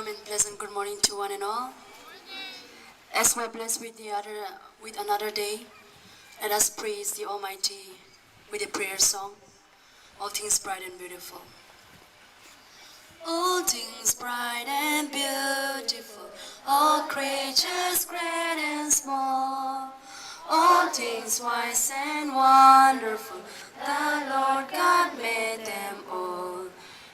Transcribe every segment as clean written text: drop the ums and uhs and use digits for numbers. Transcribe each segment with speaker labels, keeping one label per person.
Speaker 1: warm and pleasant good morning to one and all. As we're blessed with another day, let us praise the Almighty with a prayer song. All things bright and beautiful. All things bright and beautiful, all creatures great and small, all things wise and wonderful, the Lord God made them all.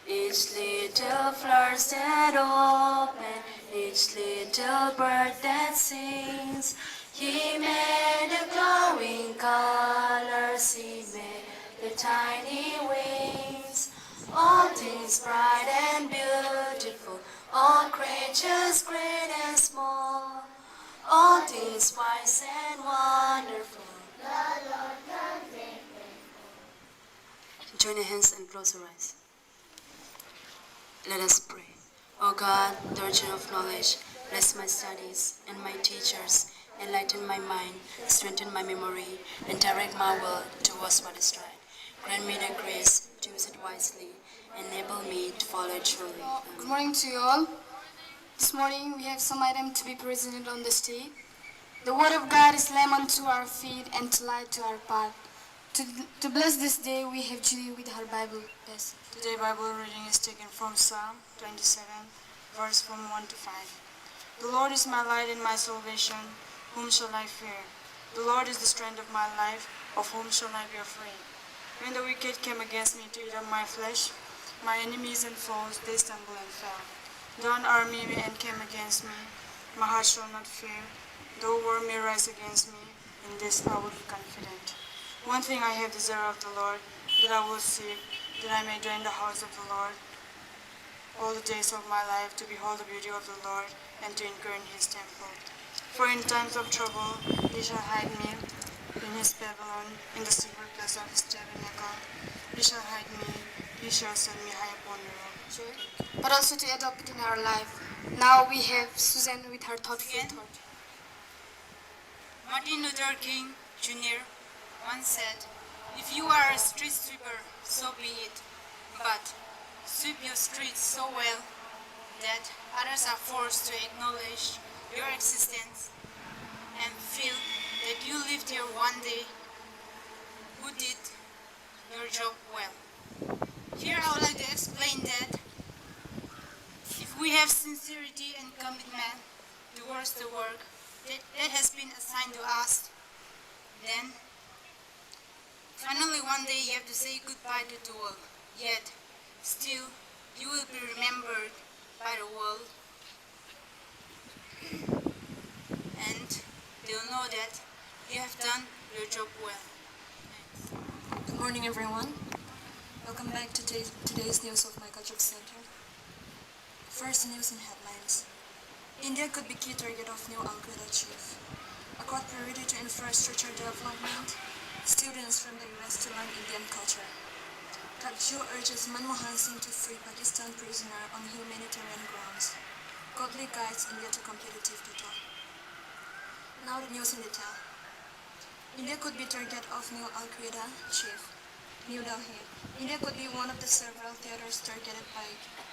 Speaker 1: Each little flower that open, each little bird that sings, He made the glowing colors, He made the tiny wings. All things bright and beautiful, all creatures great and small, all things wise and wonderful. Join your hands and close your eyes. Let us pray. O God, the origin of knowledge, bless my studies and my teachers, enlighten my mind, strengthen my memory, and direct my will towards what is right. Grant me the grace to use it wisely, enable me to follow it truly.
Speaker 2: Good morning to you all. This morning we have some item to be presented on the stage. The Word of God is lamp unto our feet and to light to our path. To bless this day, we have Judy with her Bible passage.
Speaker 3: Today's Bible reading is taken from Psalm 27, verse from 1 to 5. The Lord is my light and my salvation, whom shall I fear? The Lord is the strength of my life, of whom shall I be afraid? When the wicked came against me to eat up my flesh, my enemies and foes, they stumbled and fell. Though an army came against me, my heart shall not fear. Though war may rise against me, in this I will be confident. One thing I have desired of the Lord, that I will seek, that I may dwell in the house of the Lord all the days of my life, to behold the beauty of the Lord, and to inquire in his temple. For in times of trouble he shall hide me in his pavilion, in the secret place of his tabernacle. He shall hide me, he shall set me high upon the rock.
Speaker 2: But also to adopt it in our life. Now we have Susan with her thoughtful thought.
Speaker 4: Martin Luther King Jr. once said, "If you are a street sweeper, so be it. But sweep your streets so well that others are forced to acknowledge your existence and feel that you lived here one day who did your job well." Here I would like to explain that if we have sincerity and commitment towards the work that has been assigned to us, then finally one day you have to say goodbye to the world. Yet, still, you will be remembered by the world, and they will know that you have done your job well.
Speaker 5: Good morning, everyone. Welcome back to today's news of my culture center. First, news and headlines. India could be key target of new Al-Qaeda chief. A quad priority to infrastructure development. Students from the US to learn Indian culture. Kajju urges Manmohan Singh to free Pakistan prisoner on humanitarian grounds. Godly guides India to competitive Twitter. Now the news in detail. India could be target of new Al-Qaeda chief. New Delhi. India could be one of the several theaters targeted by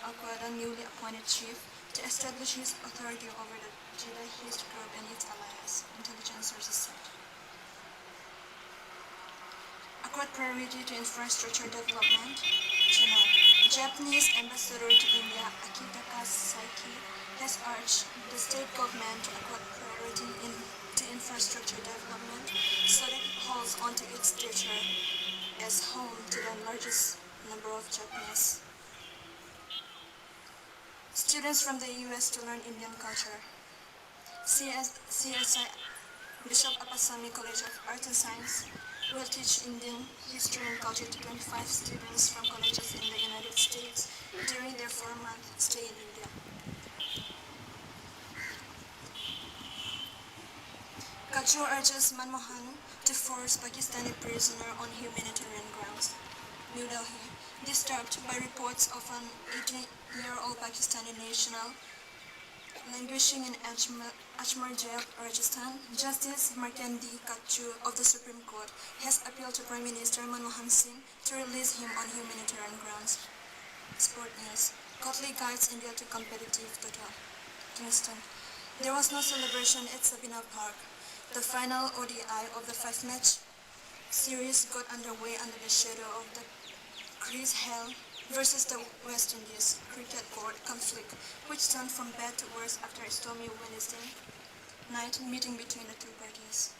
Speaker 5: Al-Qaeda newly appointed chief to establish his authority over the jihadist group and its allies, intelligence sources said. A quad priority to infrastructure development. China. Japanese ambassador to India, Akitaka Saiki, has urged the state government to accord priority to infrastructure development so that it holds onto its stature as home to the largest number of Japanese students from the US to learn Indian culture. CSI Bishop Appasamy College of Arts and Science will teach Indian history and culture to 25 students from colleges in the United States during their 4-month stay in India. Kajju urges Manmohan to force Pakistani prisoner on humanitarian grounds. New Delhi. Disturbed by reports of an 18-year-old Pakistani national languishing in Ajmer jail, Rajasthan, Justice Markandeya Kajju of the Supreme Court has appealed to Prime Minister Manmohan Singh to release him on humanitarian grounds. Sport news. Cotley guides India to competitive total. Kingston. There was no celebration at Sabina Park. The final ODI of the 5-match series got underway under the shadow of the Chris Hale versus the West Indies cricket board conflict, which turned from bad to worse after a stormy Wednesday night meeting between the two parties.